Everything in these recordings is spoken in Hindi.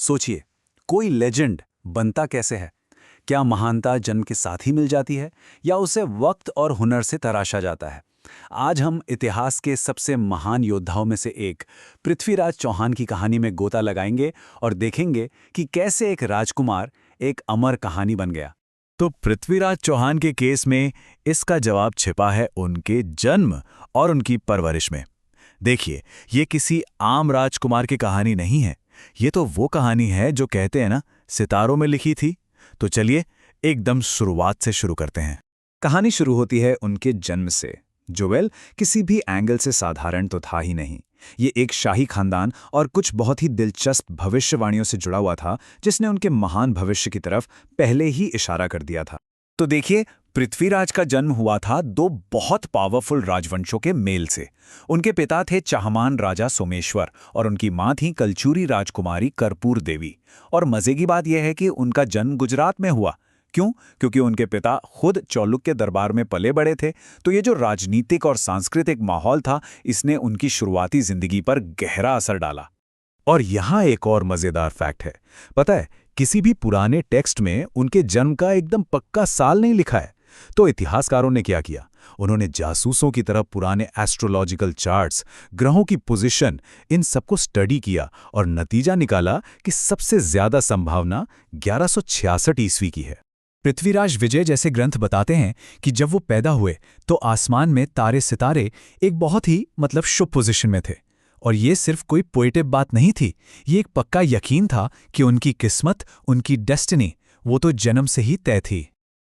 सोचिए, कोई लेजेंड बनता कैसे है? क्या महानता जन्म के साथ ही मिल जाती है या उसे वक्त और हुनर से तराशा जाता है? आज हम इतिहास के सबसे महान योद्धाओं में से एक पृथ्वीराज चौहान की कहानी में गोता लगाएंगे और देखेंगे कि कैसे एक राजकुमार एक अमर कहानी बन गया। तो पृथ्वीराज चौहान के केस में इसका जवाब छिपा है उनके जन्म और उनकी परवरिश में। देखिए, ये किसी आम राजकुमार की कहानी नहीं है। ये तो वो कहानी है जो कहते हैं ना, सितारों में लिखी थी। तो चलिए एकदम शुरुआत से शुरू करते हैं। कहानी शुरू होती है उनके जन्म से, जो किसी भी एंगल से साधारण तो था ही नहीं। ये एक शाही खानदान और कुछ बहुत ही दिलचस्प भविष्यवाणियों से जुड़ा हुआ था, जिसने उनके महान भविष्य की तरफ पहले ही इशारा कर दिया था। तो देखिए, पृथ्वीराज का जन्म हुआ था दो बहुत पावरफुल राजवंशों के मेल से। उनके पिता थे चाहमान राजा सोमेश्वर और उनकी मां थी कलचुरी राजकुमारी कर्पूर देवी। और मजे की बात यह है कि उनका जन्म गुजरात में हुआ। क्यों? क्योंकि उनके पिता खुद चालुक्य दरबार में पले बड़े थे। तो ये जो राजनीतिक और सांस्कृतिक माहौल था, इसने उनकी शुरुआती जिंदगी पर गहरा असर डाला। और यहाँ एक और मजेदार फैक्ट है। पता है, किसी भी पुराने टेक्स्ट में उनके जन्म का एकदम पक्का साल नहीं लिखा है। तो इतिहासकारों ने क्या किया? उन्होंने जासूसों की तरह पुराने एस्ट्रोलॉजिकल चार्ट्स, ग्रहों की पोजीशन, इन सबको स्टडी किया और नतीजा निकाला कि सबसे ज्यादा संभावना 1166 ईस्वी की है। पृथ्वीराज विजय जैसे ग्रंथ बताते हैं कि जब वो पैदा हुए तो आसमान में तारे सितारे एक बहुत ही शुभ पोजीशन में थे। और ये सिर्फ कोई पोएटिव बात नहीं थी, ये एक पक्का यकीन था कि उनकी किस्मत, उनकी डेस्टिनी, वो तो जन्म से ही तय थी।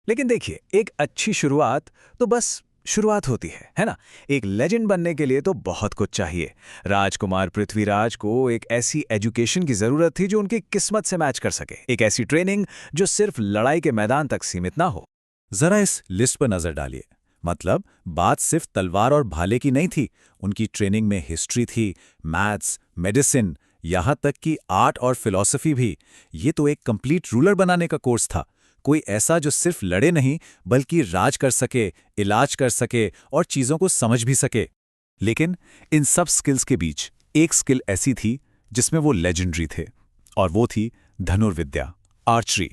लेकिन देखिए, एक अच्छी शुरुआत तो बस शुरुआत होती है ना? एक लेजेंड बनने के लिए तो बहुत कुछ चाहिए। राजकुमार पृथ्वीराज को एक ऐसी एजुकेशन की जरूरत थी जो उनकी किस्मत से मैच कर सके, एक ऐसी ट्रेनिंग जो सिर्फ लड़ाई के मैदान तक सीमित ना हो। जरा इस लिस्ट पर नजर डालिए। मतलब बात सिर्फ तलवार और भाले की नहीं थी। उनकी ट्रेनिंग में हिस्ट्री थी, मैथ्स, मेडिसिन, यहाँ तक कि आर्ट और फिलॉसफी भी। ये तो एक कंप्लीट रूलर बनाने का कोर्स था। कोई ऐसा जो सिर्फ लड़े नहीं बल्कि राज कर सके, इलाज कर सके और चीजों को समझ भी सके। लेकिन इन सब स्किल्स के बीच एक स्किल ऐसी थी जिसमें वो लेजेंडरी थे, और वो थी धनुर्विद्या, आर्चरी।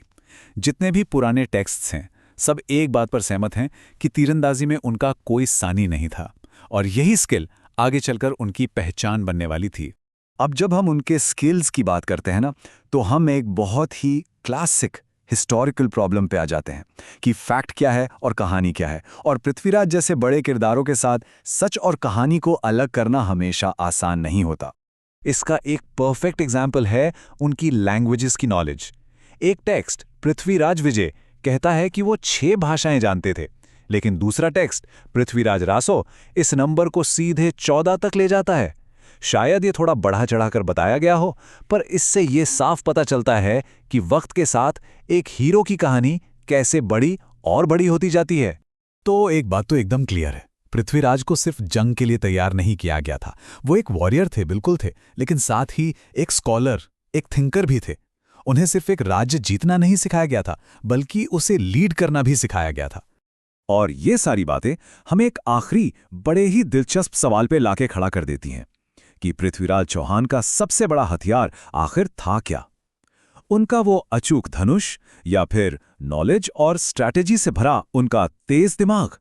जितने भी पुराने टेक्स्ट्स हैं, सब एक बात पर सहमत हैं कि तीरंदाजी में उनका कोई सानी नहीं था, और यही स्किल आगे चलकर उनकी पहचान बनने वाली थी। अब जब हम उनके स्किल्स की बात करते हैं ना, तो हम एक बहुत ही क्लासिक हिस्टोरिकल प्रॉब्लम पे आ जाते हैं कि फैक्ट क्या है और कहानी क्या है। और पृथ्वीराज जैसे बड़े किरदारों के साथ सच और कहानी को अलग करना हमेशा आसान नहीं होता। इसका एक परफेक्ट एग्जाम्पल है उनकी लैंग्वेजेस की नॉलेज। एक टेक्स्ट पृथ्वीराज विजय कहता है कि वो 6 भाषाएं जानते थे, लेकिन दूसरा टेक्स्ट पृथ्वीराज रासो इस नंबर को सीधे 14 तक ले जाता है। शायद ये थोड़ा बढ़ा चढ़ाकर बताया गया हो, पर इससे ये साफ पता चलता है कि वक्त के साथ एक हीरो की कहानी कैसे बड़ी और बड़ी होती जाती है। तो एक बात तो एकदम क्लियर है, पृथ्वीराज को सिर्फ जंग के लिए तैयार नहीं किया गया था। वो एक वॉरियर थे, बिल्कुल थे, लेकिन साथ ही एक स्कॉलर, एक थिंकर भी थे। उन्हें सिर्फ एक राज्य जीतना नहीं सिखाया गया था, बल्कि उसे लीड करना भी सिखाया गया था। और ये सारी बातें हमें एक आखिरी बड़े ही दिलचस्प सवाल पे लाके खड़ा कर देती हैं कि पृथ्वीराज चौहान का सबसे बड़ा हथियार आखिर था क्या? उनका वो अचूक धनुष, या फिर नॉलेज और स्ट्रैटेजी से भरा उनका तेज दिमाग?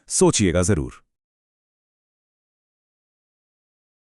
सोचिएगा जरूर।